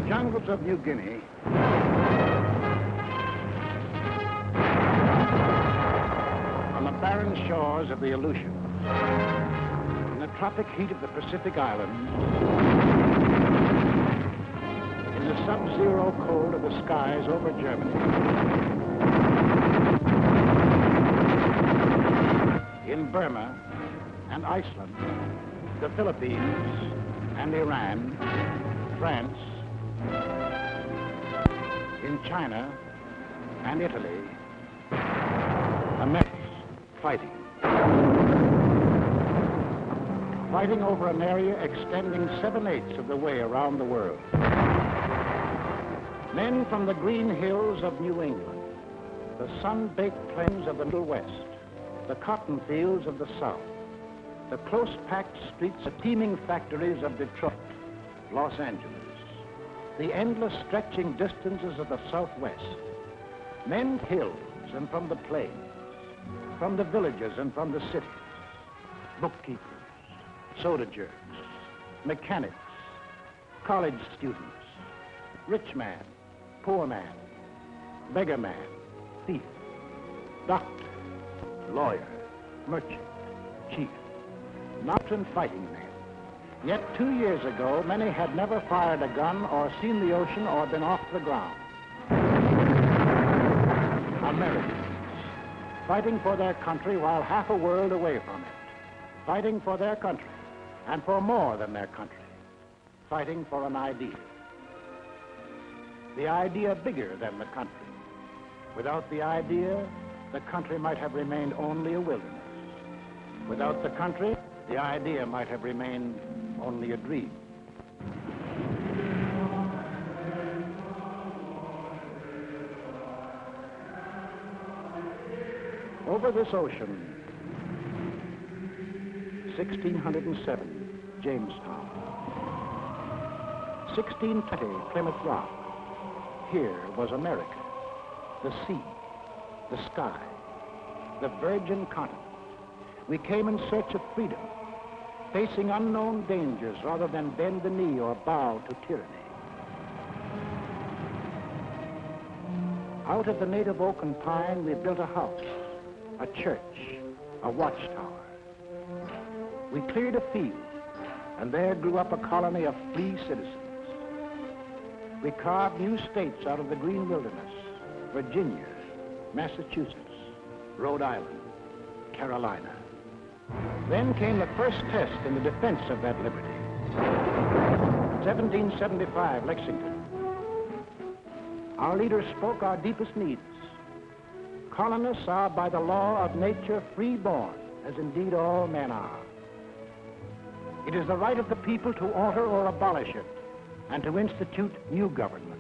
jungles of New Guinea, on the barren shores of the Aleutians, in the tropic heat of the Pacific Islands, in the sub-zero cold of the skies over Germany, in Burma and Iceland, the Philippines and Iran, France, in China and Italy, Americans fighting. Fighting over an area extending 7/8 of the way around the world. Men from the green hills of New England, the sun-baked plains of the Middle West, the cotton fields of the South, the close-packed streets of teeming factories of Detroit, Los Angeles, the endless stretching distances of the Southwest, men hills and from the plains, from the villages and from the cities, bookkeepers, soda jerks, mechanics, college students, rich man, poor man, beggar man, thief, doctor, lawyer, merchant, chief, not and fighting men. Yet 2 years ago, many had never fired a gun or seen the ocean or been off the ground. Americans, fighting for their country while half a world away from it. Fighting for their country, and for more than their country. Fighting for an idea. The idea bigger than the country. Without the idea, the country might have remained only a wilderness. Without the country, the idea might have remained only a dream. Over this ocean, 1607, Jamestown. 1620, Plymouth Rock. Here was America, the sea, the sky, the virgin continent. We came in search of freedom, facing unknown dangers rather than bend the knee or bow to tyranny. Out of the native oak and pine, we built a house, a church, a watchtower. We cleared a field, and there grew up a colony of free citizens. We carved new states out of the green wilderness: Virginia, Massachusetts, Rhode Island, Carolina. Then came the first test in the defense of that liberty. 1775, Lexington. Our leaders spoke our deepest needs. Colonists are by the law of nature free-born, as indeed all men are. It is the right of the people to alter or abolish it, and to institute new government.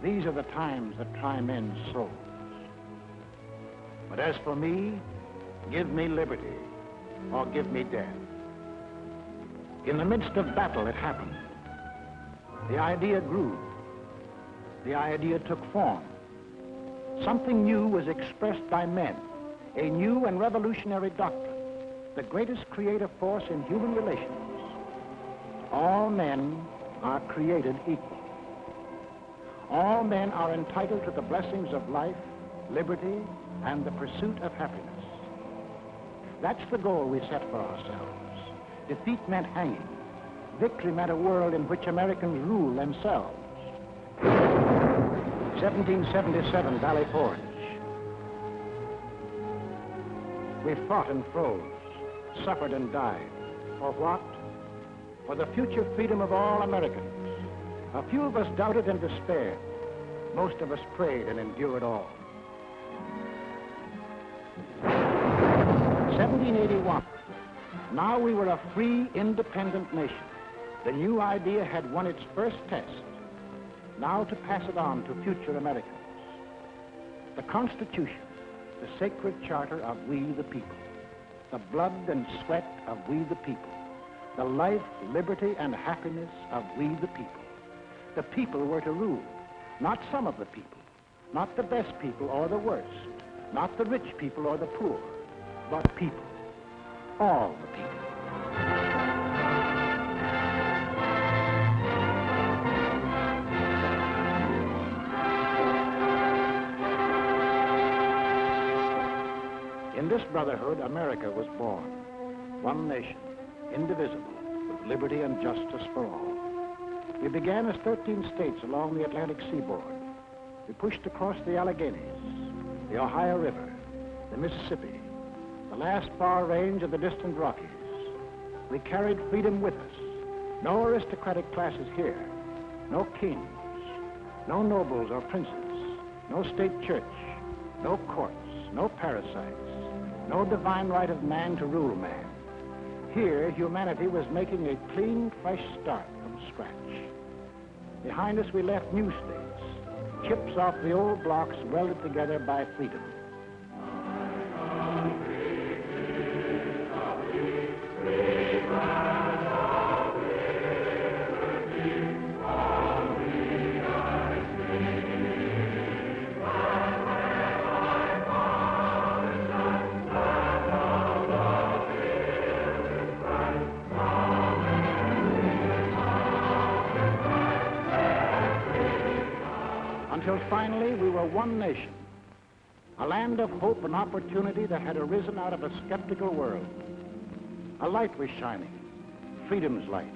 These are the times that try men's souls. But as for me, give me liberty, or give me death. In the midst of battle, it happened. The idea grew. The idea took form. Something new was expressed by men, a new and revolutionary doctrine, the greatest creative force in human relations. All men are created equal. All men are entitled to the blessings of life, liberty, and the pursuit of happiness. That's the goal we set for ourselves. Defeat meant hanging. Victory meant a world in which Americans rule themselves. 1777, Valley Forge. We fought and froze, suffered and died. For what? For the future freedom of all Americans. A few of us doubted and despaired. Most of us prayed and endured all. 1781. Now we were a free, independent nation. The new idea had won its first test. Now to pass it on to future Americans. The Constitution, the sacred charter of we the people. The blood and sweat of we the people. The life, liberty, and happiness of we the people. The people were to rule, not some of the people, not the best people or the worst, not the rich people or the poor, but people, all the people. In this brotherhood, America was born. One nation, indivisible, with liberty and justice for all. We began as 13 states along the Atlantic seaboard. We pushed across the Alleghenies, the Ohio River, the Mississippi, the last far range of the distant Rockies. We carried freedom with us. No aristocratic classes here, no kings, no nobles or princes, no state church, no courts, no parasites, no divine right of man to rule man. Here, humanity was making a clean, fresh start from scratch. Behind us, we left new states, chips off the old blocks welded together by freedom. Until finally we were one nation, a land of hope and opportunity that had arisen out of a skeptical world. A light was shining, freedom's light.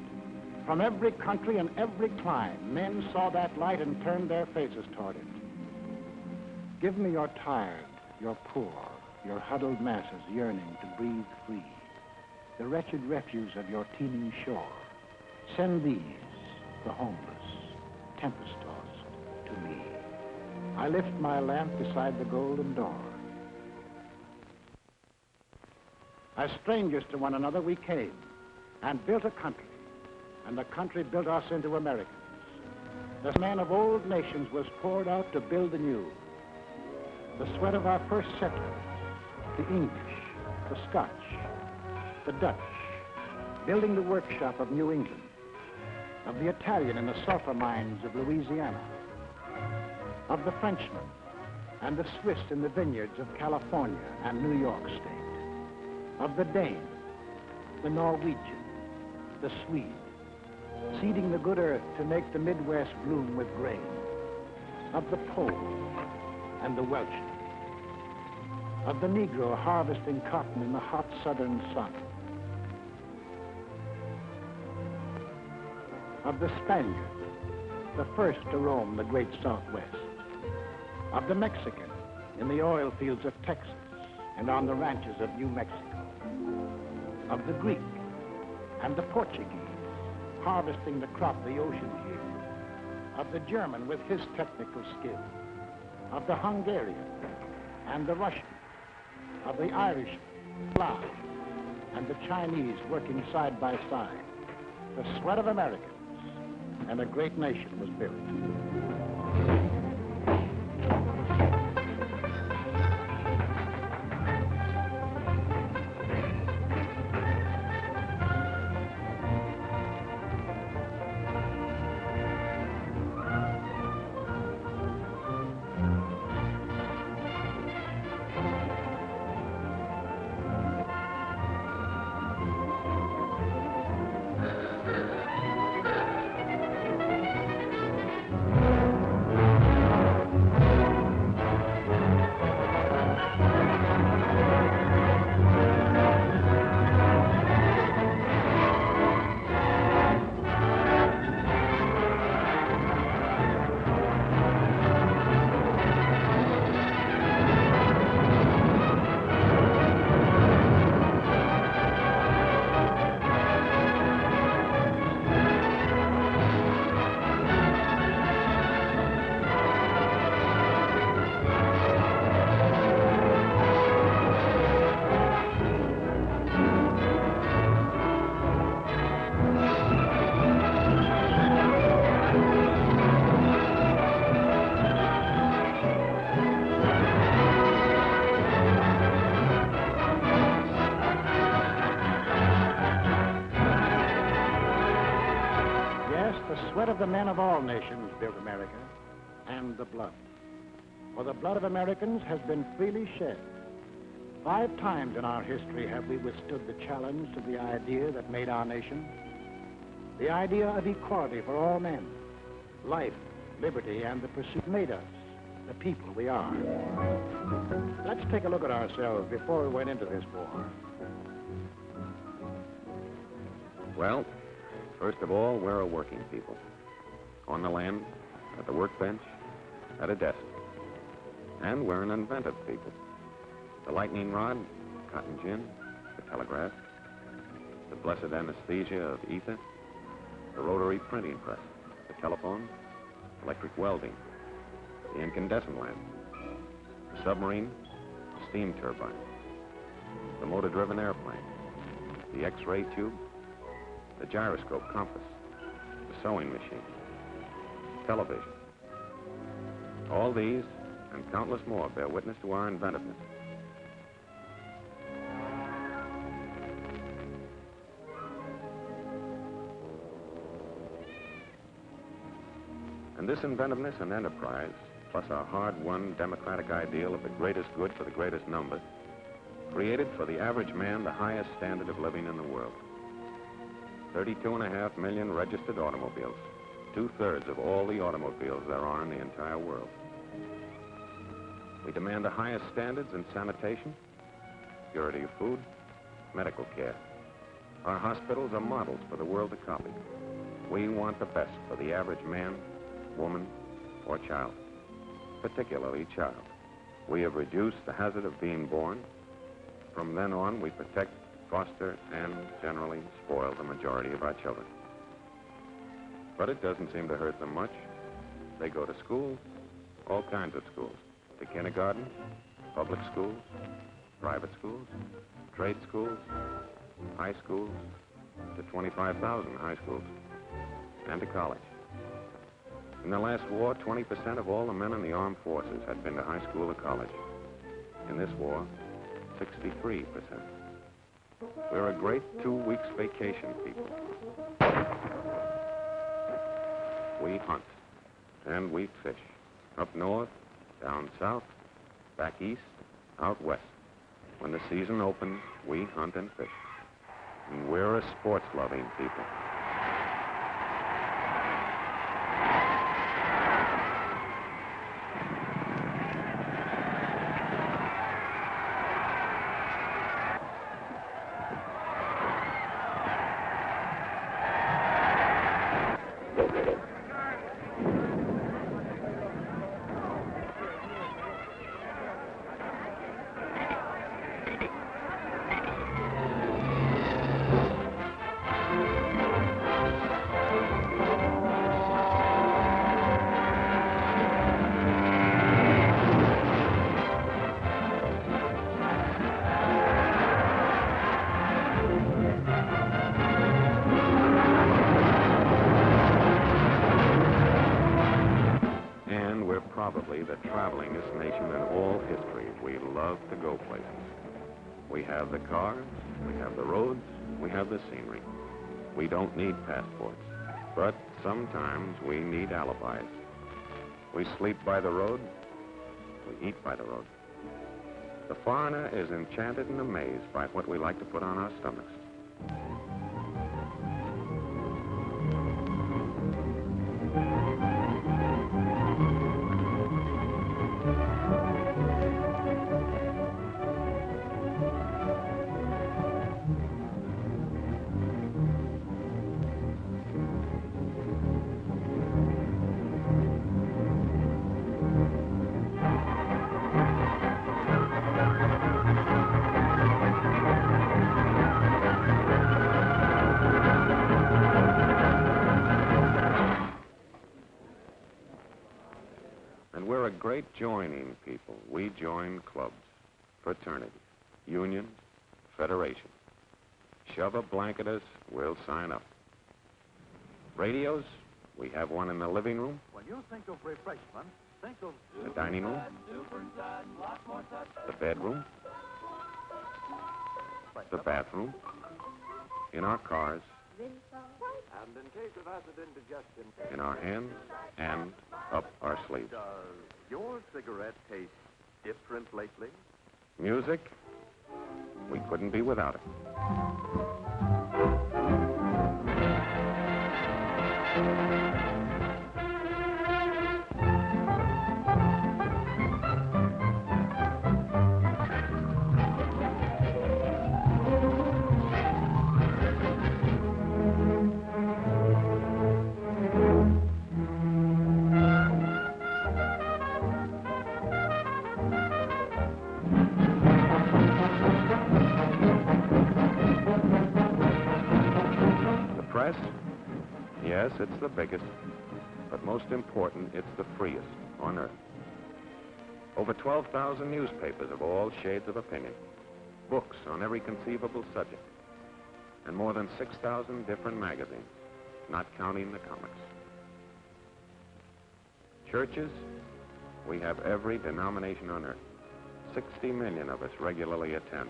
From every country and every clime, men saw that light and turned their faces toward it. Give me your tired, your poor, your huddled masses yearning to breathe free, the wretched refuse of your teeming shore. Send these, the homeless, tempest-tossed, to me. I lift my lamp beside the golden door. As strangers to one another, we came and built a country, and the country built us into Americans. The man of old nations was poured out to build anew. The sweat of our first settlers, the English, the Scotch, the Dutch, building the workshop of New England, of the Italian in the sulfur mines of Louisiana, of the Frenchman and the Swiss in the vineyards of California and New York State, of the Dane, the Norwegian, the Swede, seeding the good earth to make the Midwest bloom with grain, of the Pole and the Welshman, of the Negro harvesting cotton in the hot southern sun, of the Spaniard, the first to roam the great Southwest, of the Mexican in the oil fields of Texas and on the ranches of New Mexico, of the Greek and the Portuguese harvesting the crop the oceans yield, of the German with his technical skill, of the Hungarian and the Russian, of the Irish, Slav, and the Chinese working side by side. The sweat of Americans, and a great nation was built. The sweat of the men of all nations built America, and the blood. For the blood of Americans has been freely shed. 5 times in our history have we withstood the challenge to the idea that made our nation. The idea of equality for all men, life, liberty, and the pursuit made us, the people we are. Let's take a look at ourselves before we went into this war. Well, first of all, we're a working people. On the land, at the workbench, at a desk. And we're an inventive people. The lightning rod, cotton gin, the telegraph, the blessed anesthesia of ether, the rotary printing press, the telephone, electric welding, the incandescent lamp, the submarine, the steam turbine, the motor-driven airplane, the X-ray tube, the gyroscope compass, the sewing machine, television. All these and countless more bear witness to our inventiveness. And this inventiveness and enterprise, plus our hard-won democratic ideal of the greatest good for the greatest number, created for the average man the highest standard of living in the world. 32.5 million registered automobiles, 2/3 of all the automobiles there are in the entire world. We demand the highest standards in sanitation, purity of food, medical care. Our hospitals are models for the world to copy. We want the best for the average man, woman, or child, particularly child. We have reduced the hazard of being born. From then on, we protect, foster, and generally spoil the majority of our children. But it doesn't seem to hurt them much. They go to school, all kinds of schools, to kindergarten, public schools, private schools, trade schools, high schools, to 25,000 high schools, and to college. In the last war, 20% of all the men in the armed forces had been to high school or college. In this war, 63%. We're a great 2 weeks vacation people. We hunt, and we fish. Up north, down south, back east, out west. When the season opens, we hunt and fish. And we're a sports-loving people. Probably the travelingest nation in all history. We love to go places. We have the cars, we have the roads, we have the scenery. We don't need passports, but sometimes we need alibis. We sleep by the road, we eat by the road. The foreigner is enchanted and amazed by what we like to put on our stomachs. We're a great joining people. We join clubs, fraternities, unions, federations. Shove a blanket us, we'll sign up. Radios, we have one in the living room. When you think of refreshment, think of the dining room, the bedroom, the bathroom, in our cars, and in case of acid indigestion, in our hands, and up our sleeves. Does your cigarette taste different lately? Music, we couldn't be without it. press? Yes, it's the biggest, but most important, it's the freest on earth. Over 12,000 newspapers of all shades of opinion, books on every conceivable subject, and more than 6,000 different magazines, not counting the comics. Churches, we have every denomination on earth. 60 million of us regularly attend,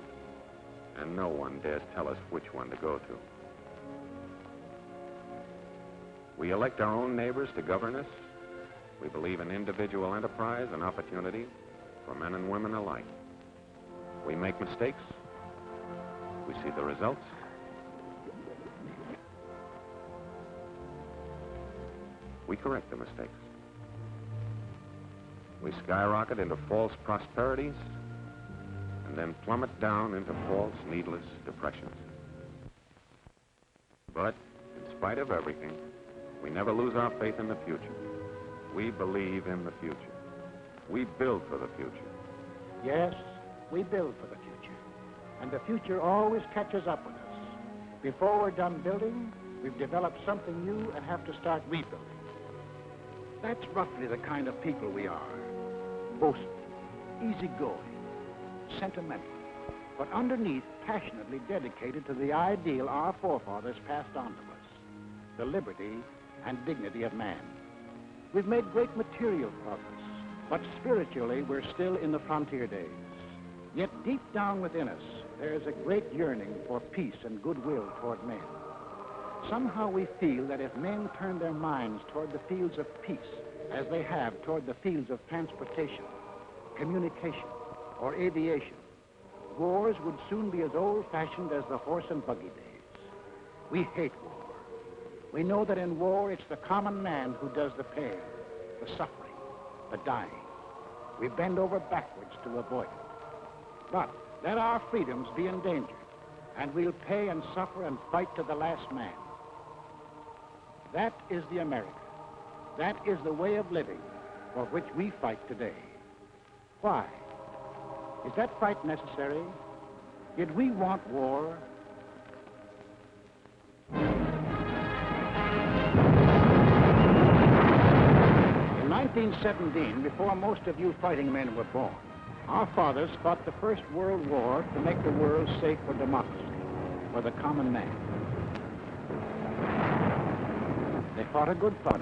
and no one dares tell us which one to go to. We elect our own neighbors to govern us. We believe in individual enterprise and opportunity for men and women alike. We make mistakes. We see the results. We correct the mistakes. We skyrocket into false prosperities and then plummet down into false, needless depressions. But in spite of everything, we never lose our faith in the future. We believe in the future. We build for the future. Yes, we build for the future. And the future always catches up with us. Before we're done building, we've developed something new and have to start rebuilding. That's roughly the kind of people we are. Boastful, easygoing, sentimental, but underneath passionately dedicated to the ideal our forefathers passed on to us, the liberty and dignity of man. We've made great material progress, but spiritually we're still in the frontier days. Yet deep down within us, there's a great yearning for peace and goodwill toward men. Somehow we feel that if men turn their minds toward the fields of peace, as they have toward the fields of transportation, communication, or aviation, wars would soon be as old-fashioned as the horse and buggy days. We hate war. We know that in war, it's the common man who does the pain, the suffering, the dying. We bend over backwards to avoid it. But let our freedoms be endangered, and we'll pay and suffer and fight to the last man. That is the America. That is the way of living for which we fight today. Why? Is that fight necessary? Did we want war? In 1917, before most of you fighting men were born, our fathers fought the First World War to make the world safe for democracy, for the common man. They fought a good fight.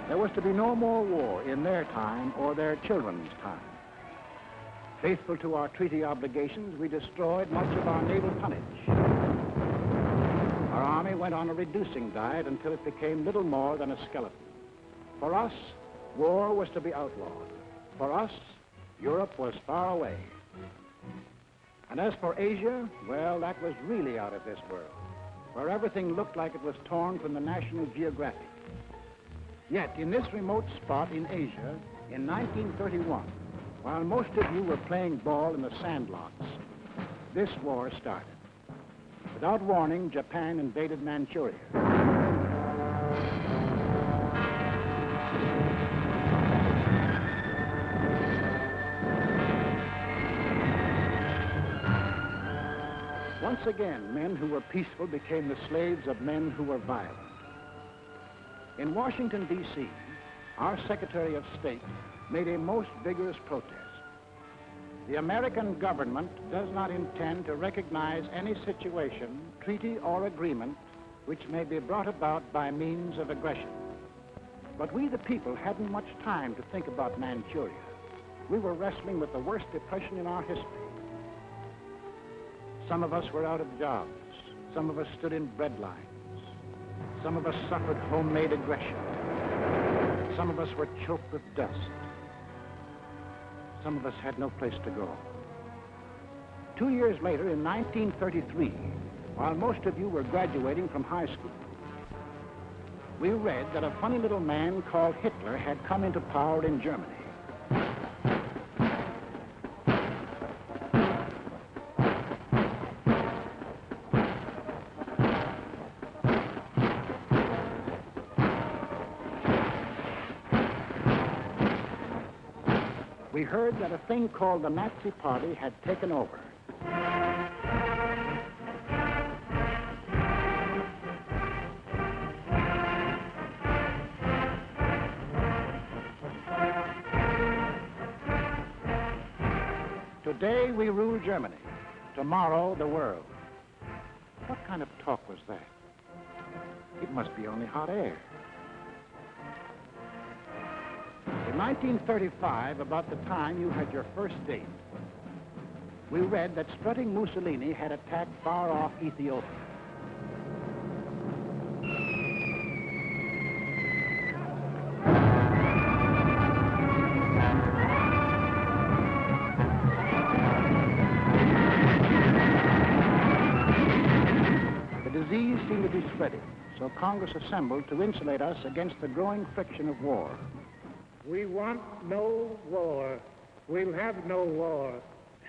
There was to be no more war in their time or their children's time. Faithful to our treaty obligations, we destroyed much of our naval tonnage. Our army went on a reducing diet until it became little more than a skeleton. For us, war was to be outlawed. For us, Europe was far away. And as for Asia, well, that was really out of this world, where everything looked like it was torn from the National Geographic. Yet, in this remote spot in Asia, in 1931, while most of you were playing ball in the sandlots, this war started. Without warning, Japan invaded Manchuria. Once again, men who were peaceful became the slaves of men who were violent. In Washington, D.C., our Secretary of State made a most vigorous protest. The American government does not intend to recognize any situation, treaty, or agreement which may be brought about by means of aggression. But we, the people, hadn't much time to think about Manchuria. We were wrestling with the worst depression in our history. Some of us were out of jobs. Some of us stood in bread lines. Some of us suffered homemade aggression. Some of us were choked with dust. Some of us had no place to go. 2 years later, in 1933, while most of you were graduating from high school, we read that a funny little man called Hitler had come into power in Germany. We heard that a thing called the Nazi Party had taken over. Today we rule Germany, tomorrow the world. What kind of talk was that? It must be only hot air. In 1935, about the time you had your first date, we read that strutting Mussolini had attacked far-off Ethiopia. The disease seemed to be spreading, so Congress assembled to insulate us against the growing friction of war. We want no war. We'll have no war,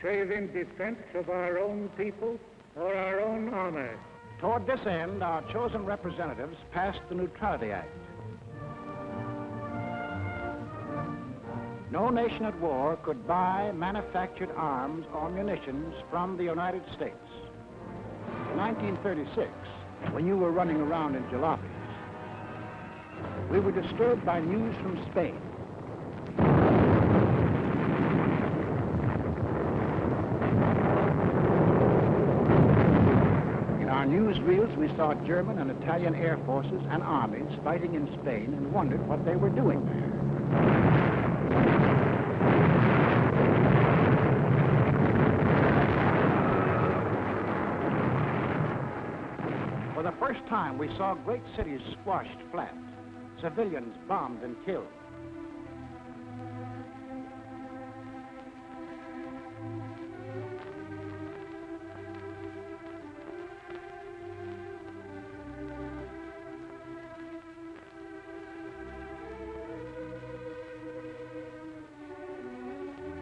save in defense of our own people or our own honor. Toward this end, our chosen representatives passed the Neutrality Act. No nation at war could buy manufactured arms or munitions from the United States. In 1936, when you were running around in jalopies, we were disturbed by news from Spain. In our newsreels, we saw German and Italian air forces and armies fighting in Spain and wondered what they were doing there. For the first time, we saw great cities squashed flat, civilians bombed and killed.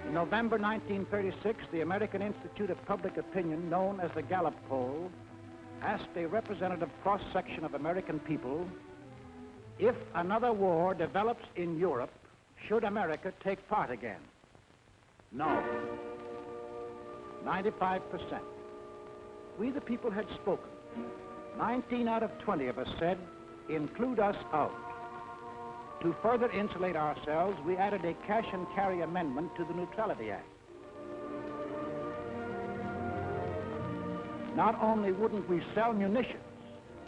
In November 1936, the American Institute of Public Opinion, known as the Gallup Poll, asked a representative cross-section of American people, if another war develops in Europe, should America take part again? No. 95%. We the people had spoken. 19 out of 20 of us said, include us out. To further insulate ourselves, we added a cash and carry amendment to the Neutrality Act. Not only wouldn't we sell munitions,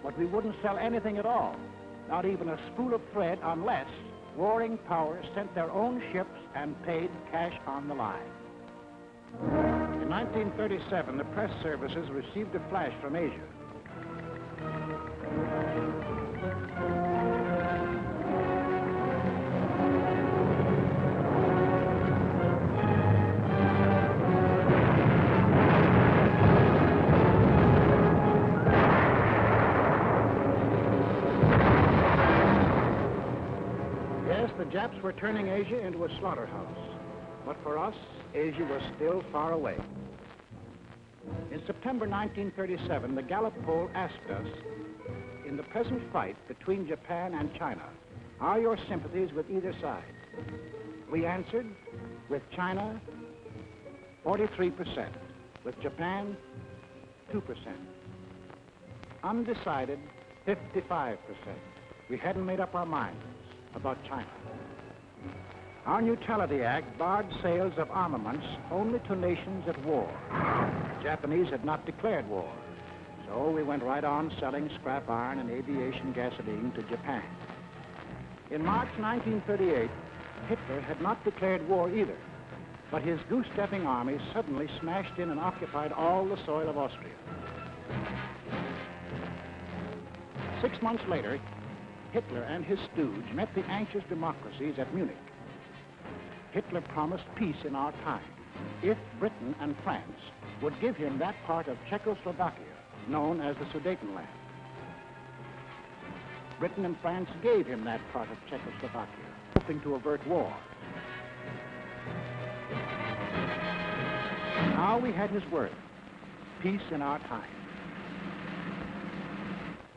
but we wouldn't sell anything at all, not even a spool of thread, unless warring powers sent their own ships and paid cash on the line. In 1937, the press services received a flash from Asia. The Japs were turning Asia into a slaughterhouse. But for us, Asia was still far away. In September 1937, the Gallup poll asked us, in the present fight between Japan and China, are your sympathies with either side? We answered, with China, 43%. With Japan, 2%. Undecided, 55%. We hadn't made up our minds about China. Our Neutrality Act barred sales of armaments only to nations at war. The Japanese had not declared war, so we went right on selling scrap iron and aviation gasoline to Japan. In March 1938, Hitler had not declared war either, but his goose-stepping army suddenly smashed in and occupied all the soil of Austria. 6 months later, Hitler and his stooge met the anxious democracies at Munich. Hitler promised peace in our time if Britain and France would give him that part of Czechoslovakia known as the Sudetenland. Britain and France gave him that part of Czechoslovakia, hoping to avert war. Now we had his word, peace in our time.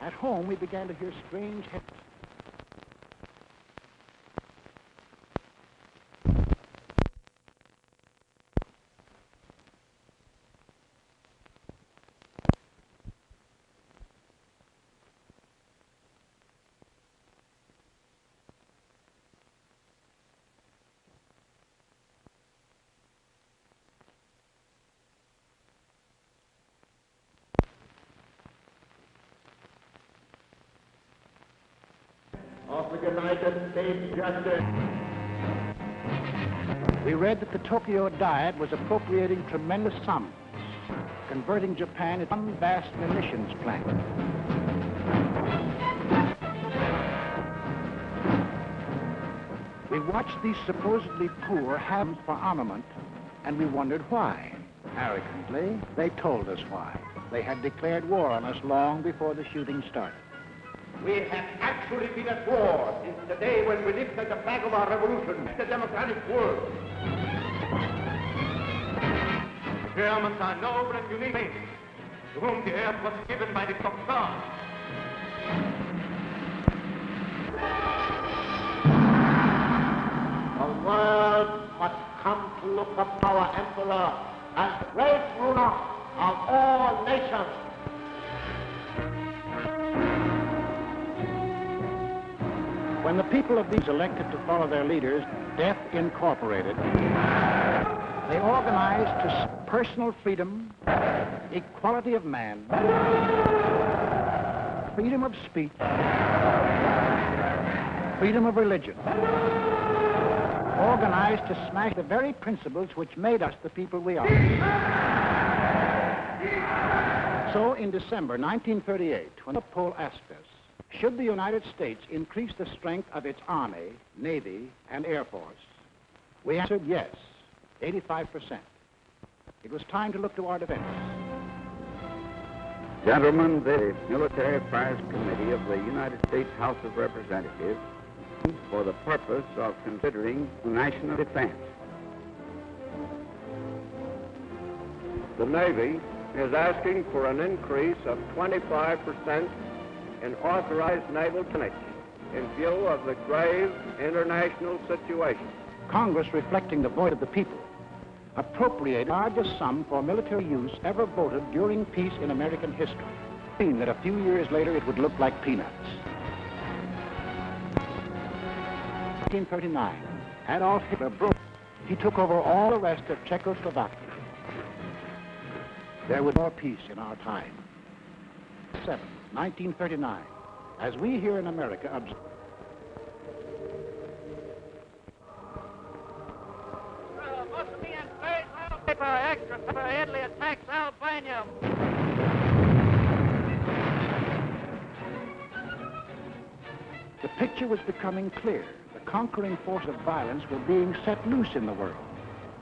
At home, we began to hear strange hits. of the United States justice. We read that the Tokyo Diet was appropriating tremendous sums, converting Japan into one vast munitions plant. We watched these supposedly poor have for armament, and we wondered why. Arrogantly, they told us why. They had declared war on us long before the shooting started. We have actually been at war since the day when we lifted the flag of our revolution, the democratic world. The Germans are noble and unique men, to whom the earth was given by the top God. The world must come to look upon our emperor as the great ruler of all nations. When the people of these elected to follow their leaders, Death Incorporated, they organized to personal freedom, equality of man, freedom of speech, freedom of religion, organized to smash the very principles which made us the people we are. So in December 1938, when the poll asked us, should the United States increase the strength of its Army, Navy, and Air Force, we answered yes, 85%. It was time to look to our defense. Gentlemen, the Military Affairs Committee of the United States House of Representatives for the purpose of considering national defense. The Navy is asking for an increase of 25% in authorized naval tonnage in view of the grave international situation. Congress, reflecting the voice of the people, appropriated the largest sum for military use ever voted during peace in American history. Mean that a few years later it would look like peanuts. 1939, Adolf Hitler broke. He took over all the rest of Czechoslovakia. There was more peace in our time. 1939, as we here in America observe. Mussolini and Space extra for Italy attacks Albania. The picture was becoming clear. The conquering force of violence were being set loose in the world.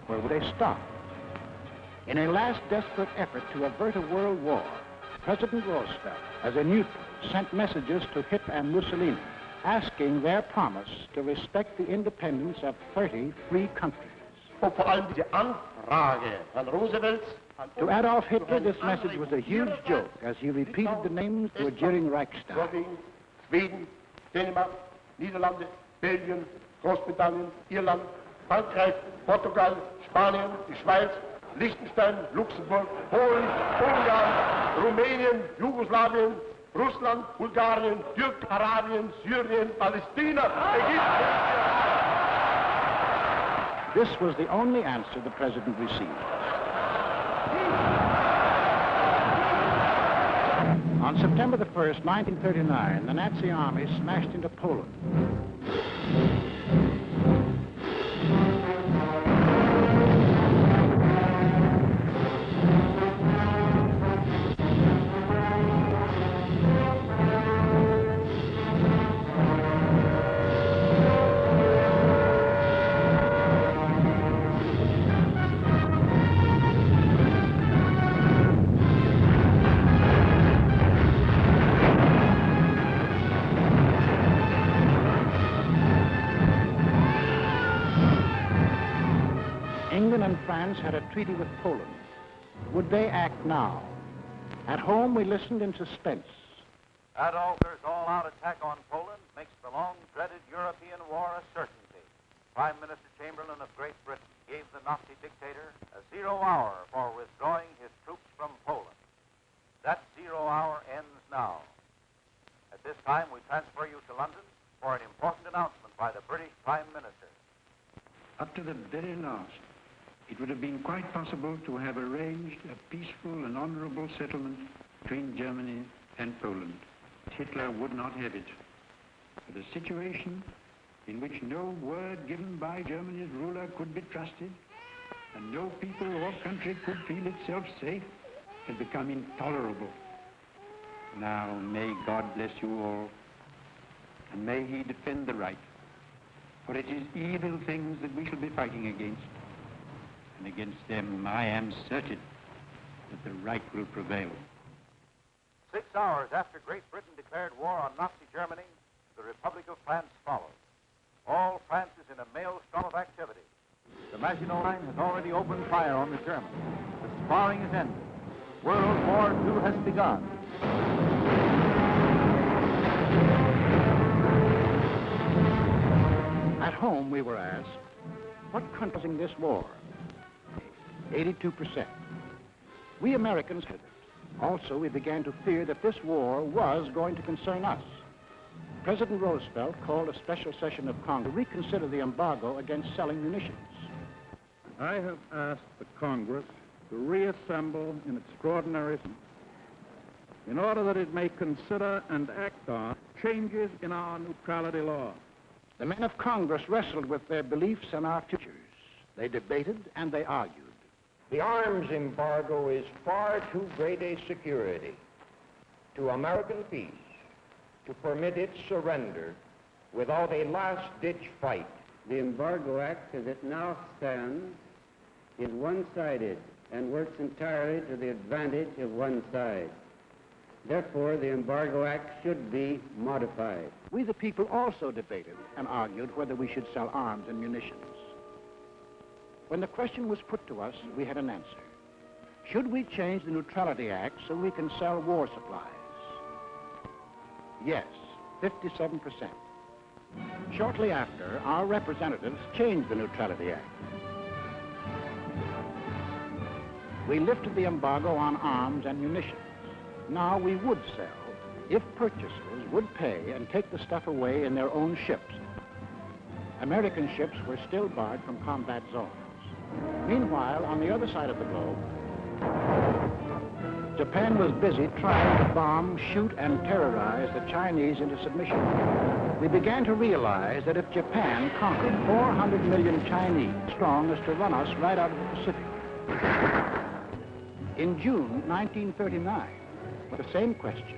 Where would they stop? In a last desperate effort to avert a world war, President Roosevelt, as a neutral, sent messages to Hitler and Mussolini, asking their promise to respect the independence of 30 free countries. To Adolf Hitler, this message was a huge joke as he repeated the names to a jeering Reichstag. Sweden, Denmark, Niederlande, Belgien, Großbritannien, Irland, Frankreich, Portugal, Spanien, die Schweiz, Liechtenstein, Luxemburg, Polen, Ungarn, Rumänien, Jugoslawien, Russland, Bulgarien, Türkei, Arabien, Syrien, Palästina, Ägypten. This was the only answer the president received. On September the 1st, 1939, the Nazi army smashed into Poland. England and France had a treaty with Poland. Would they act now? At home, we listened in suspense. Adolf Hitler's all-out attack on Poland makes the long-dreaded European war a certainty. Prime Minister Chamberlain of Great Britain gave the Nazi dictator a 0 hour for withdrawing his troops from Poland. That 0 hour ends now. At this time, we transfer you to London for an important announcement by the British Prime Minister. Up to the very last, it would have been quite possible to have arranged a peaceful and honorable settlement between Germany and Poland. Hitler would not have it. But a situation in which no word given by Germany's ruler could be trusted, and no people or country could feel itself safe, had become intolerable. Now, may God bless you all, and may he defend the right, for it is evil things that we shall be fighting against, and against them I am certain that the right will prevail. 6 hours after Great Britain declared war on Nazi Germany, the Republic of France followed. All France is in a maelstrom of activity. The Maginot Line has already opened fire on the Germans. The sparring is ended. World War II has begun. At home, we were asked, what country is in this war? 82%. We Americans had it. Also, we began to fear that this war was going to concern us. President Roosevelt called a special session of Congress to reconsider the embargo against selling munitions. I have asked the Congress to reassemble in extraordinary session in order that it may consider and act on changes in our neutrality law. The men of Congress wrestled with their beliefs and our futures. They debated and they argued. The arms embargo is far too great a security to American peace to permit its surrender without a last-ditch fight. The Embargo Act, as it now stands, is one-sided and works entirely to the advantage of one side. Therefore, the Embargo Act should be modified. We, the people, also debated and argued whether we should sell arms and munitions. When the question was put to us, we had an answer. Should we change the Neutrality Act so we can sell war supplies? Yes, 57%. Shortly after, our representatives changed the Neutrality Act. We lifted the embargo on arms and munitions. Now we would sell if purchasers would pay and take the stuff away in their own ships. American ships were still barred from combat zones. Meanwhile, on the other side of the globe, Japan was busy trying to bomb, shoot, and terrorize the Chinese into submission. We began to realize that if Japan conquered 400 million Chinese, strong as to run us right out of the Pacific. In June 1939, with the same question,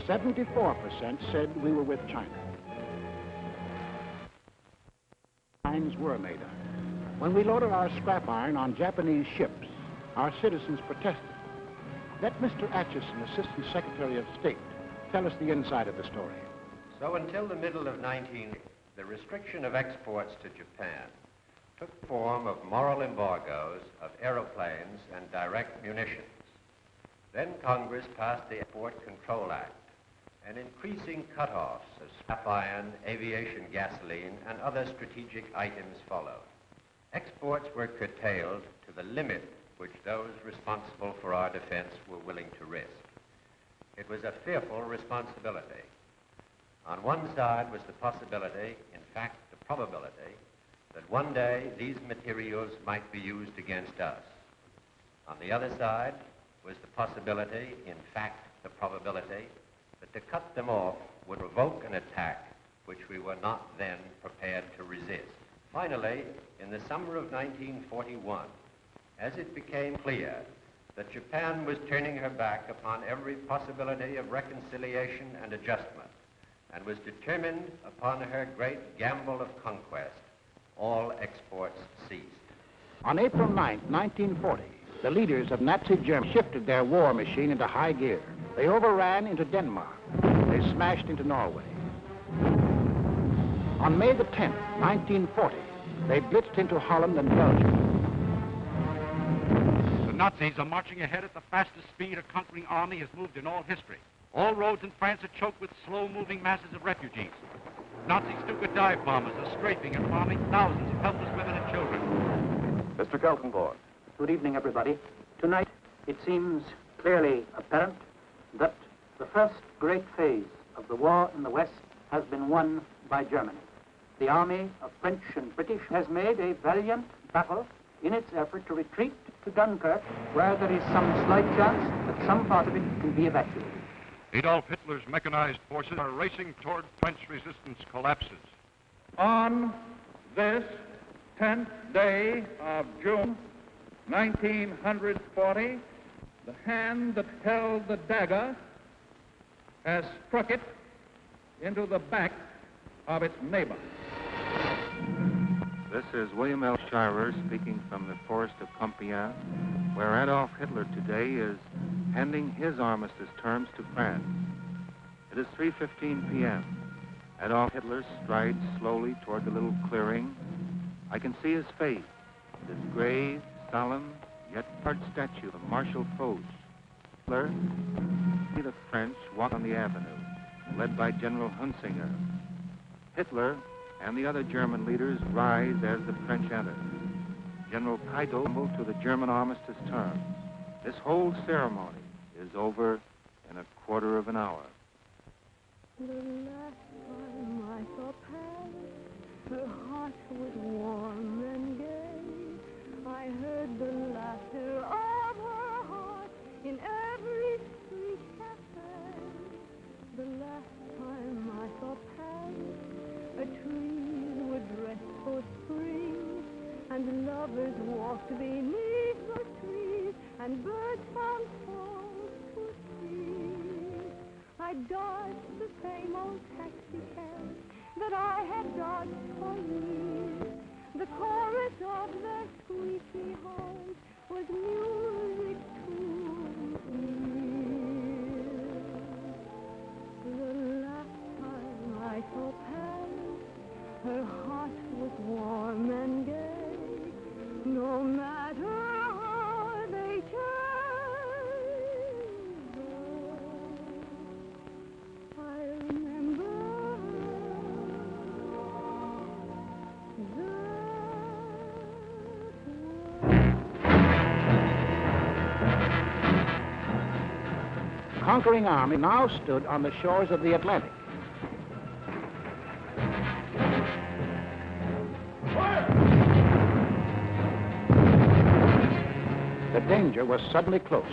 74% said we were with China. Mines were made up. When we loaded our scrap iron on Japanese ships, our citizens protested. Let Mr. Atchison, Assistant Secretary of State, tell us the inside of the story. So until the middle of 1980, the restriction of exports to Japan took the form of moral embargoes of aeroplanes and direct munitions. Then Congress passed the Export Control Act, and increasing cutoffs of scrap iron, aviation gasoline, and other strategic items followed. Exports were curtailed to the limit which those responsible for our defense were willing to risk. It was a fearful responsibility. On one side was the possibility, in fact the probability, that one day these materials might be used against us. On the other side was the possibility, in fact the probability, that to cut them off would provoke an attack which we were not then prepared to resist. Finally, in the summer of 1941, as it became clear that Japan was turning her back upon every possibility of reconciliation and adjustment, and was determined upon her great gamble of conquest, all exports ceased. On April 9, 1940, the leaders of Nazi Germany shifted their war machine into high gear. They overran into Denmark. They smashed into Norway. On May the 10th, 1940, they blitzed into Holland and Belgium. The Nazis are marching ahead at the fastest speed a conquering army has moved in all history. All roads in France are choked with slow-moving masses of refugees. Nazi Stuka dive bombers are strafing and bombing thousands of helpless women and children. Mr. Keltonborn. Good evening, everybody. Tonight, it seems clearly apparent that the first great phase of the war in the West has been won by Germany. The army of French and British has made a valiant battle in its effort to retreat to Dunkirk, where there is some slight chance that some part of it can be evacuated. Adolf Hitler's mechanized forces are racing toward French resistance collapses. On this 10th day of June, 1940, the hand that held the dagger has struck it into the back of its neighbor. This is William L. Shirer speaking from the forest of Compiègne, where Adolf Hitler today is handing his armistice terms to France. It is 3:15 p.m. Adolf Hitler strides slowly toward the little clearing. I can see his face, this grave, solemn, yet hard statue of Marshal Foch. Hitler, see the French walk on the avenue, led by General Hunsinger. Hitler and the other German leaders rise as the French enter. General Keitel mumbled to the German armistice terms. This whole ceremony is over in a quarter of an hour. The last time I saw Paris, her heart was warm and gay. I heard the laughter of her heart in every street cafe. The last time I saw Paris, a trees were dressed for spring, and lovers walked beneath the trees, and birds found songs to sing. I dodged the same old taxi cab that I had dodged for years. The chorus of their squeaky horns was music to me. The last time I saw Paris, her heart was warm and gay. No matter how they change, I remember The conquering army now stood on the shores of the Atlantic. The danger was suddenly close.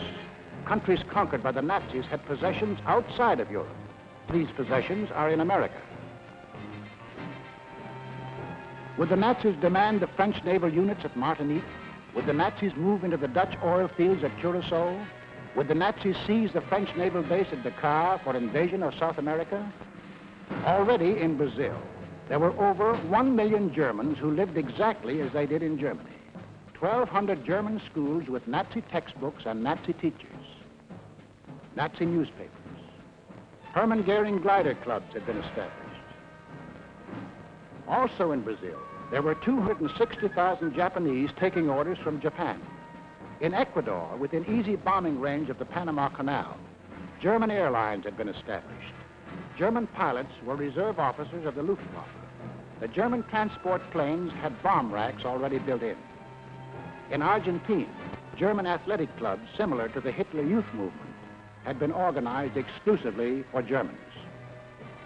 Countries conquered by the Nazis had possessions outside of Europe. These possessions are in America. Would the Nazis demand the French naval units at Martinique? Would the Nazis move into the Dutch oil fields at Curacao? Would the Nazis seize the French naval base at Dakar for invasion of South America? Already in Brazil, there were over 1 million Germans who lived exactly as they did in Germany. 1,200 German schools with Nazi textbooks and Nazi teachers. Nazi newspapers. Hermann Goering glider clubs had been established. Also in Brazil, there were 260,000 Japanese taking orders from Japan. In Ecuador, within easy bombing range of the Panama Canal, German airlines had been established. German pilots were reserve officers of the Luftwaffe. The German transport planes had bomb racks already built in. In Argentina, German athletic clubs similar to the Hitler Youth Movement had been organized exclusively for Germans.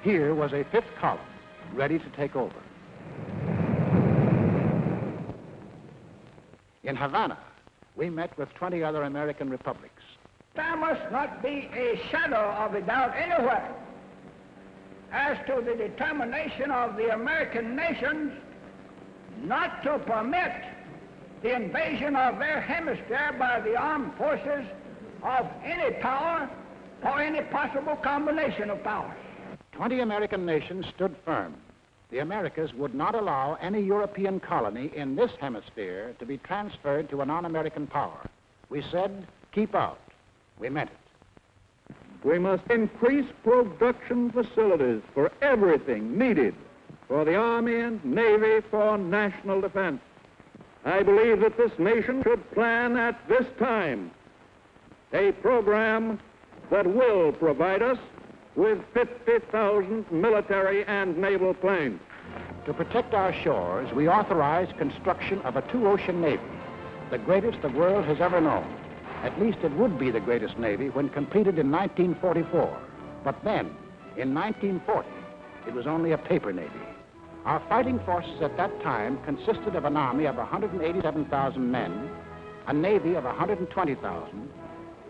Here was a fifth column ready to take over. In Havana, we met with 20 other American republics. There must not be a shadow of a doubt anywhere as to the determination of the American nations not to permit the invasion of their hemisphere by the armed forces of any power or any possible combination of powers. 20 American nations stood firm. The Americas would not allow any European colony in this hemisphere to be transferred to a non-American power. We said, keep out. We meant it. We must increase production facilities for everything needed for the Army and Navy for national defense. I believe that this nation should plan at this time a program that will provide us with 50,000 military and naval planes. To protect our shores, we authorized construction of a two-ocean navy, the greatest the world has ever known. At least it would be the greatest navy when completed in 1944. But then, in 1940, it was only a paper navy. Our fighting forces at that time consisted of an army of 187,000 men, a navy of 120,000,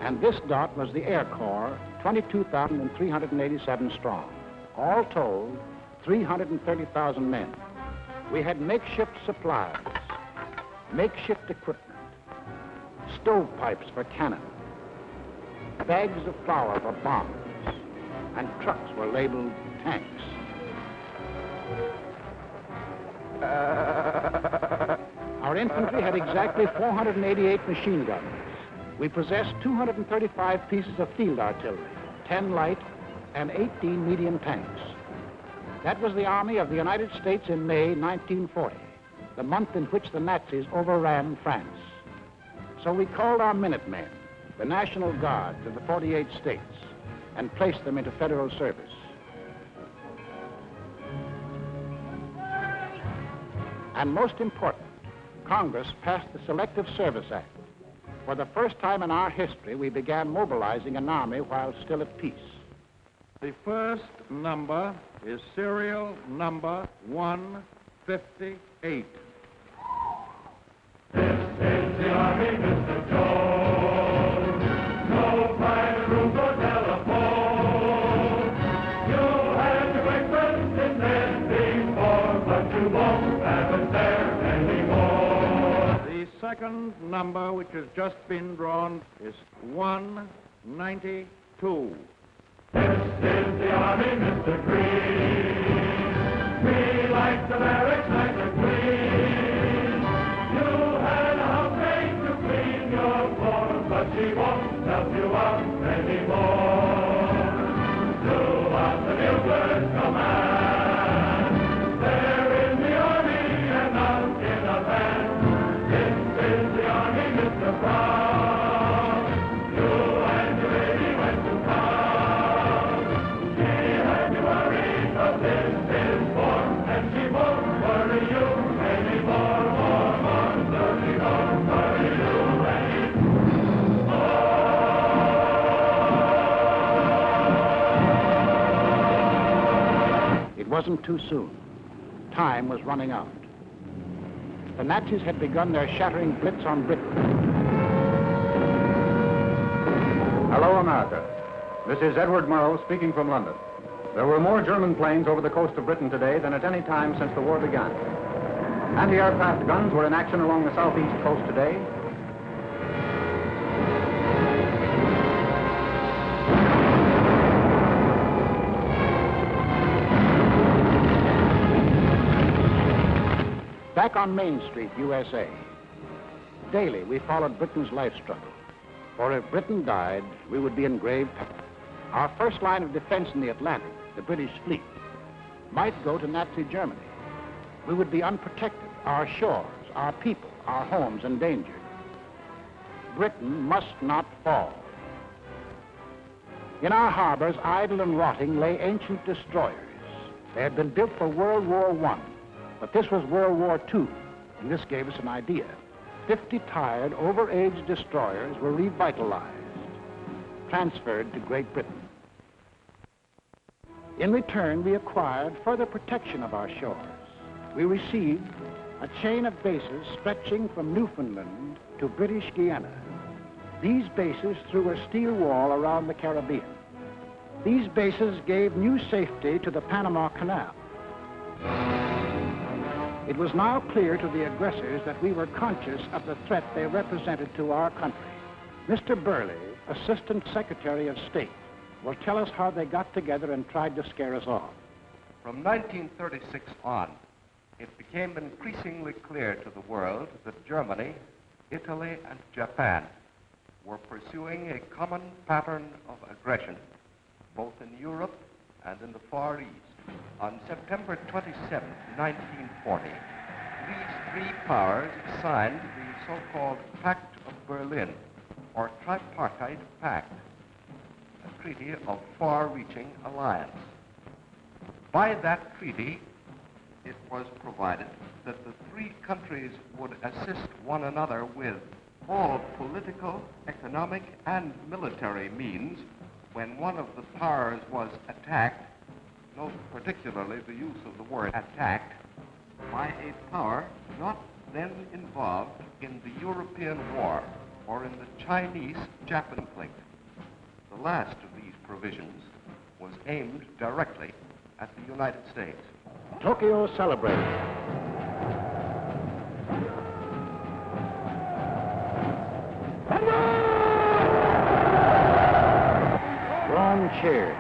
And this dot was the Air Corps, 22,387 strong. All told, 330,000 men. We had makeshift supplies, makeshift equipment, stovepipes for cannon, bags of flour for bombs, and trucks were labeled tanks. Our infantry had exactly 488 machine guns. We possessed 235 pieces of field artillery, 10 light and 18 medium tanks. That was the Army of the United States in May 1940, the month in which the Nazis overran France. So we called our Minutemen, the National Guards of the 48 states, and placed them into federal service. And most important, Congress passed the Selective Service Act. For the first time in our history, we began mobilizing an army while still at peace. The first number is serial number 158. This is the Army, Mr. Jones. No private rooms or telephone. You had your breakfast in there before, but you won't have it there anymore. The second number, which has just been drawn, is 192. This is the Army, Mr. Green. We like the barracks nice and clean. You had a housemaid to clean your floor, but she won't help you out anymore. Do what the builders command. They're in the Army and out in a band. This is the Army, Mr. Brown. You and your lady went to town. She had you worried, but this is war, and she won't worry you anymore. More, she won't worry you anymore. It wasn't too soon. Time was running out. The Nazis had begun their shattering blitz on Britain. Hello, America. This is Edward Murrow speaking from London. There were more German planes over the coast of Britain today than at any time since the war began. Anti-aircraft guns were in action along the southeast coast today. Back on Main Street, USA, daily we followed Britain's life struggle. For if Britain died, we would be in grave peril. Our first line of defense in the Atlantic, the British fleet, might go to Nazi Germany. We would be unprotected, our shores, our people, our homes endangered. Britain must not fall. In our harbors, idle and rotting, lay ancient destroyers. They had been built for World War I, but this was World War II, and this gave us an idea. 50 tired, over-aged destroyers were revitalized, transferred to Great Britain. In return, we acquired further protection of our shores. We received a chain of bases stretching from Newfoundland to British Guiana. These bases threw a steel wall around the Caribbean. These bases gave new safety to the Panama Canal. It was now clear to the aggressors that we were conscious of the threat they represented to our country. Mr. Burley, Assistant Secretary of State, will tell us how they got together and tried to scare us off. From 1936 on, it became increasingly clear to the world that Germany, Italy, and Japan were pursuing a common pattern of aggression, both in Europe and in the Far East. On September 27, 1940, these three powers signed the so-called Pact of Berlin, or Tripartite Pact, a treaty of far-reaching alliance. By that treaty, it was provided that the three countries would assist one another with all political, economic, and military means when one of the powers was attacked, note particularly the use of the word attacked, by a power not then involved in the European war, or in the Chinese-Japan plate. The last of these provisions was aimed directly at the United States. Tokyo celebrated. Rome cheered.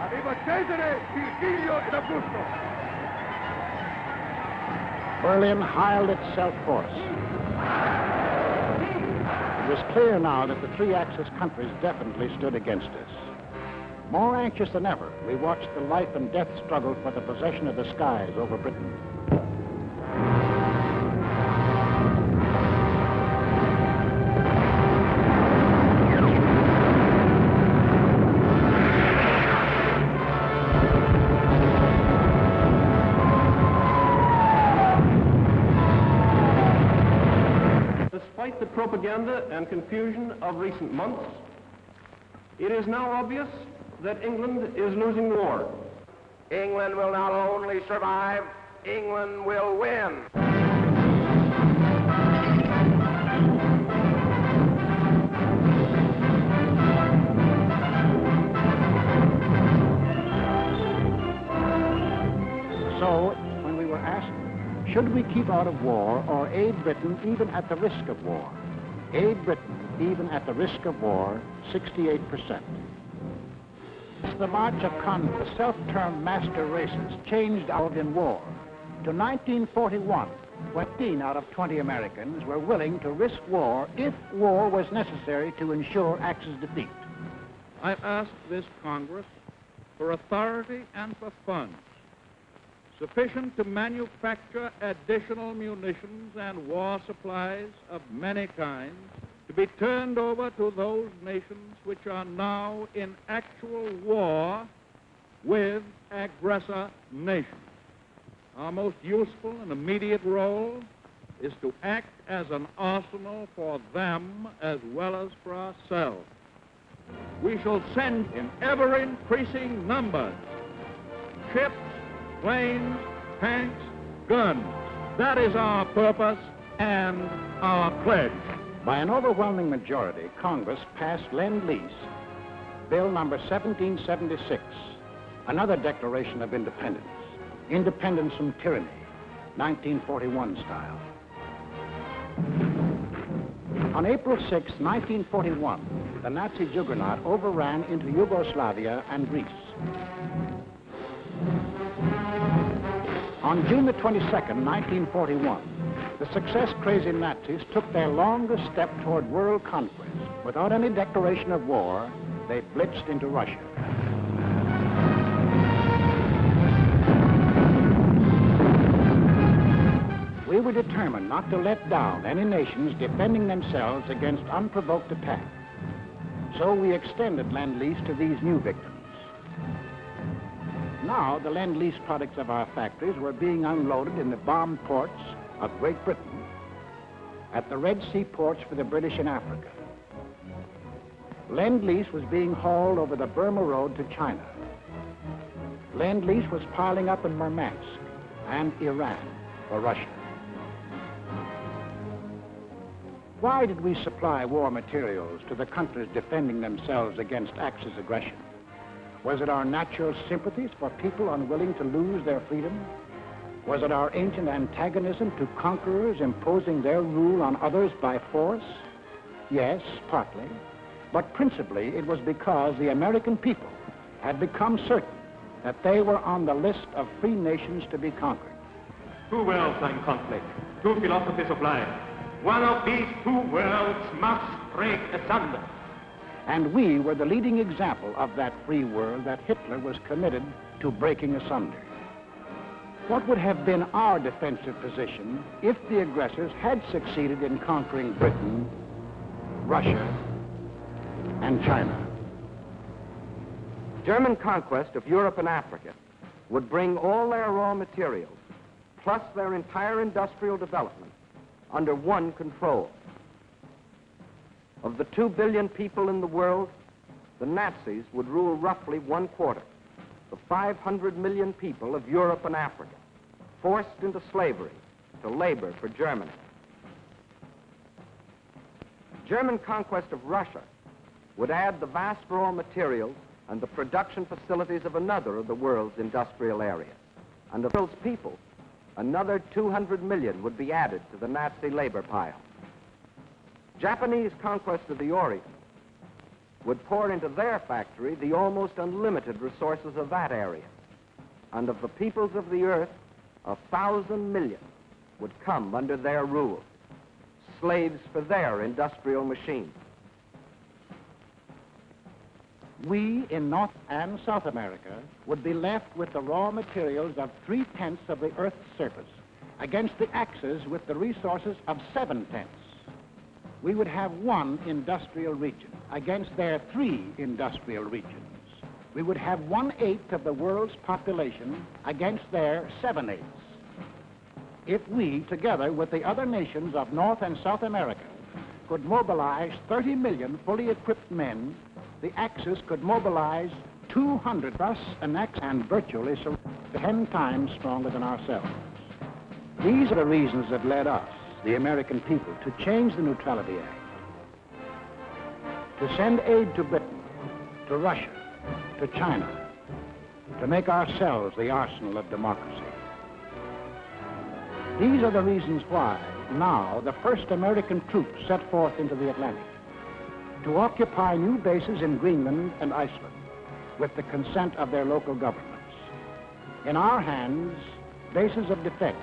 Berlin hiled itself hoarse. It was clear now that the three Axis countries definitely stood against us. More anxious than ever, we watched the life and death struggle for the possession of the skies over Britain. Despite the propaganda and confusion of recent months, it is now obvious that England is losing the war. England will not only survive, England will win. So, when we were asked, should we keep out of war or aid Britain even at the risk of war? Aid Britain even at the risk of war, 68%. The march of conquest, the self-termed master races changed out in war. To 1941, 15 out of 20 Americans were willing to risk war if war was necessary to ensure Axis defeat. I've asked this Congress for authority and for funds sufficient to manufacture additional munitions and war supplies of many kinds to be turned over to those nations which are now in actual war with aggressor nations. Our most useful and immediate role is to act as an arsenal for them as well as for ourselves. We shall send in ever-increasing numbers ships, planes, tanks, guns. That is our purpose and our pledge. By an overwhelming majority, Congress passed Lend-Lease, Bill number 1776, another declaration of independence. Independence from tyranny, 1941 style. On April 6, 1941, the Nazi juggernaut overran into Yugoslavia and Greece. On June the 22nd, 1941, the success-crazy Nazis took their longest step toward world conquest. Without any declaration of war, they blitzed into Russia. We were determined not to let down any nations defending themselves against unprovoked attack. So we extended Lend-Lease to these new victims. Now, the Lend-Lease products of our factories were being unloaded in the bomb ports of Great Britain, at the Red Sea ports for the British in Africa. Lend-Lease was being hauled over the Burma Road to China. Lend-Lease was piling up in Murmansk and Iran for Russia. Why did we supply war materials to the countries defending themselves against Axis aggression? Was it our natural sympathies for people unwilling to lose their freedom? Was it our ancient antagonism to conquerors imposing their rule on others by force? Yes, partly. But principally it was because the American people had become certain that they were on the list of free nations to be conquered. Two worlds are in conflict, two philosophies of life. One of these two worlds must break asunder. And we were the leading example of that free world that Hitler was committed to breaking asunder. What would have been our defensive position if the aggressors had succeeded in conquering Britain, Russia, and China? German conquest of Europe and Africa would bring all their raw materials, plus their entire industrial development, under one control. Of the 2 billion people in the world, the Nazis would rule roughly 1/4, the 500 million people of Europe and Africa, forced into slavery to labor for Germany. German conquest of Russia would add the vast raw materials and the production facilities of another of the world's industrial areas. And of the world's people, another 200 million would be added to the Nazi labor pile. Japanese conquest of the Orient would pour into their factory the almost unlimited resources of that area. And of the peoples of the earth, 1,000 million would come under their rule, slaves for their industrial machines. We in North and South America would be left with the raw materials of 3/10 of the Earth's surface against the Axis with the resources of 7/10. We would have one industrial region against their 3 industrial regions. We would have 1/8 of the world's population against their 7/8. If we, together with the other nations of North and South America, could mobilize 30 million fully equipped men, the Axis could mobilize 200 us and virtually 10 times stronger than ourselves. These are the reasons that led us, the American people, to change the Neutrality Act, to send aid to Britain, to Russia, to China, to make ourselves the arsenal of democracy. These are the reasons why now the first American troops set forth into the Atlantic to occupy new bases in Greenland and Iceland with the consent of their local governments. In our hands, bases of defense.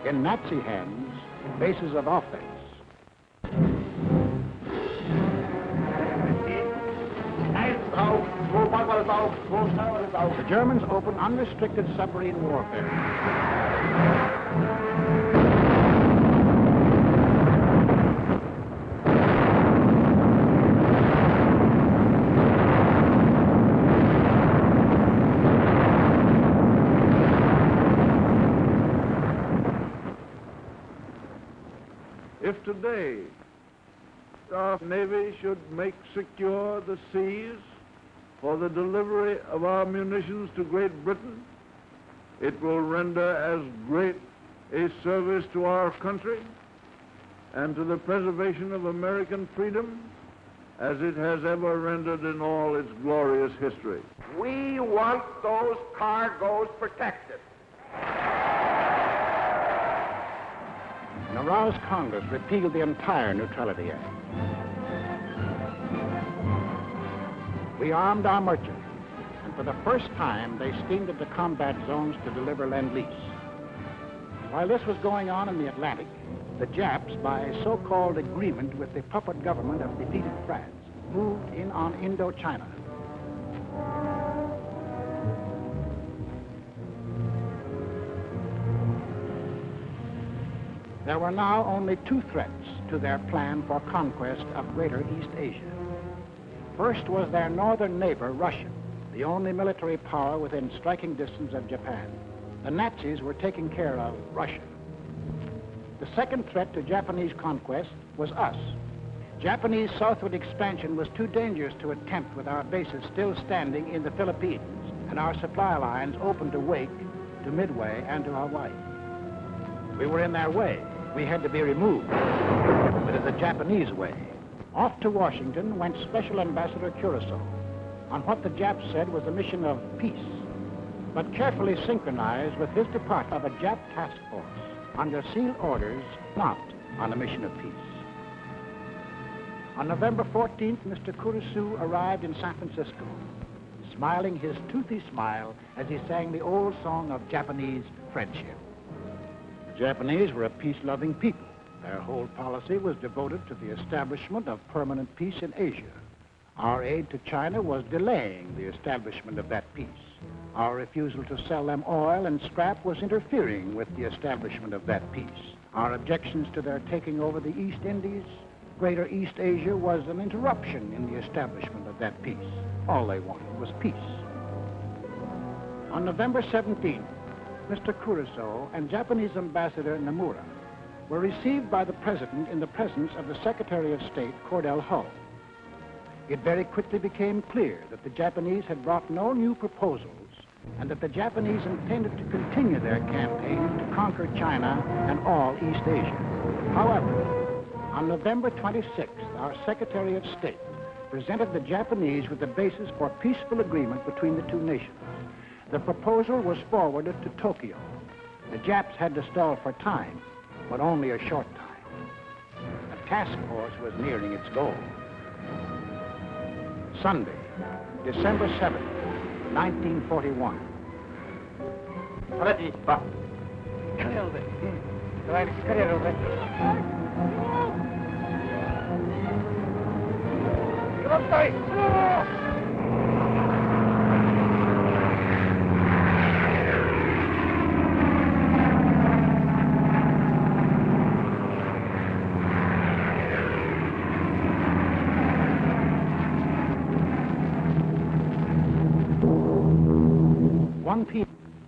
In Nazi hands, bases of offense. The Germans opened unrestricted submarine warfare. If today our Navy should make secure the seas for the delivery of our munitions to Great Britain, it will render as great a service to our country and to the preservation of American freedom as it has ever rendered in all its glorious history. We want those cargoes protected. An aroused Congress repealed the entire Neutrality Act. We armed our merchants, and for the first time, they steamed into combat zones to deliver Lend-Lease. While this was going on in the Atlantic, the Japs, by a so-called agreement with the puppet government of defeated France, moved in on Indochina. There were now only 2 threats to their plan for conquest of Greater East Asia. First was their northern neighbor, Russia, the only military power within striking distance of Japan. The Nazis were taking care of Russia. The second threat to Japanese conquest was us. Japanese southward expansion was too dangerous to attempt with our bases still standing in the Philippines and our supply lines open to Wake, to Midway, and to Hawaii. We were in their way. We had to be removed. But in the Japanese way. Off to Washington went Special Ambassador Curaçao on what the Japs said was a mission of peace, but carefully synchronized with his departure of a Jap task force under sealed orders, not on a mission of peace. On November 14th, Mr. Curaçao arrived in San Francisco, smiling his toothy smile as he sang the old song of Japanese friendship. The Japanese were a peace-loving people. Their whole policy was devoted to the establishment of permanent peace in Asia. Our aid to China was delaying the establishment of that peace. Our refusal to sell them oil and scrap was interfering with the establishment of that peace. Our objections to their taking over the East Indies, Greater East Asia, was an interruption in the establishment of that peace. All they wanted was peace. On November 17th, Mr. Curaçao and Japanese Ambassador Nomura were received by the President in the presence of the Secretary of State, Cordell Hull. It very quickly became clear that the Japanese had brought no new proposals and that the Japanese intended to continue their campaign to conquer China and all East Asia. However, On November 26th, our Secretary of State presented the Japanese with the basis for peaceful agreement between the two nations. The proposal was forwarded to Tokyo. The Japs had to stall for time, but only a short time. The task force was nearing its goal. Sunday, December 7th, 1941.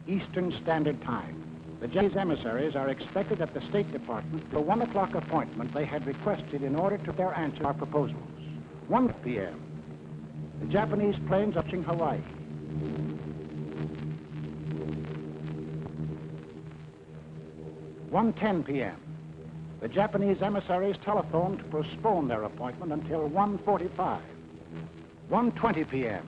Eastern Standard Time. The Japanese emissaries are expected at the State Department for 1 o'clock appointment they had requested in order to their answer to our proposals. 1 p.m. The Japanese planes are touching Hawaii. (1:10 p.m.) The Japanese emissaries telephoned to postpone their appointment until 1:45. 1:20 p.m.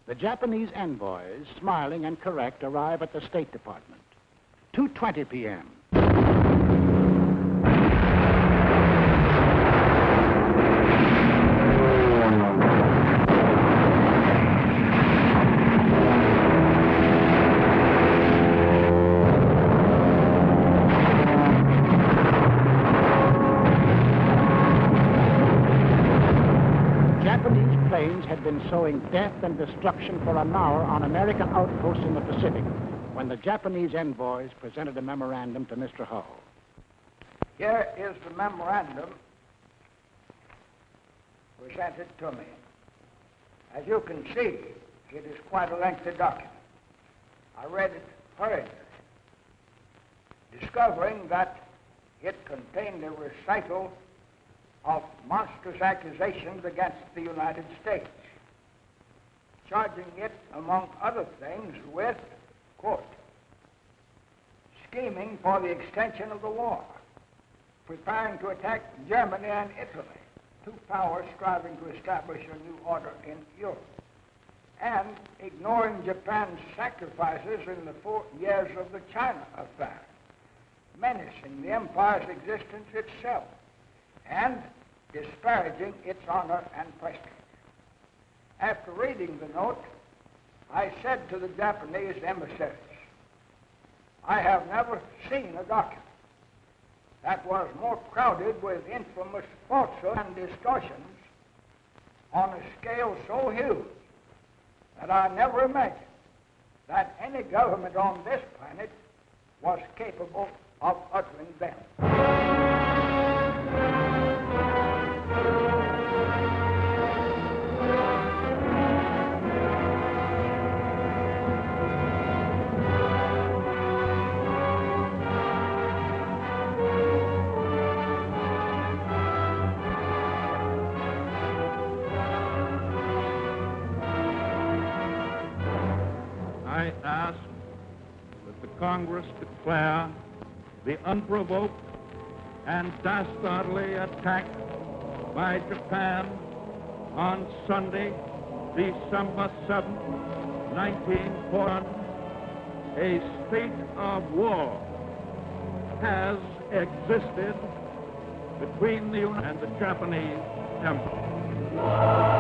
The Japanese envoys, smiling and correct, arrive at the State Department. 2:20 p.m. Had been sowing death and destruction for an hour on American outposts in the Pacific when the Japanese envoys presented a memorandum to Mr. Hull. Here is the memorandum presented to me. As you can see, it is quite a lengthy document. I read it hurriedly, discovering that it contained a recital of monstrous accusations against the United States, charging it, among other things, with, quote, scheming for the extension of the war, preparing to attack Germany and Italy, two powers striving to establish a new order in Europe, and ignoring Japan's sacrifices in the 4 years of the China affair, menacing the empire's existence itself, and disparaging its honor and prestige. After reading the note, I said to the Japanese emissaries, I have never seen a document that was more crowded with infamous falsehoods and distortions on a scale so huge that I never imagined that any government on this planet was capable of uttering them. I ask that the Congress declare the unprovoked, and dastardly attack by Japan on Sunday, December 7, 1941, a state of war has existed between the United and the Japanese Empire.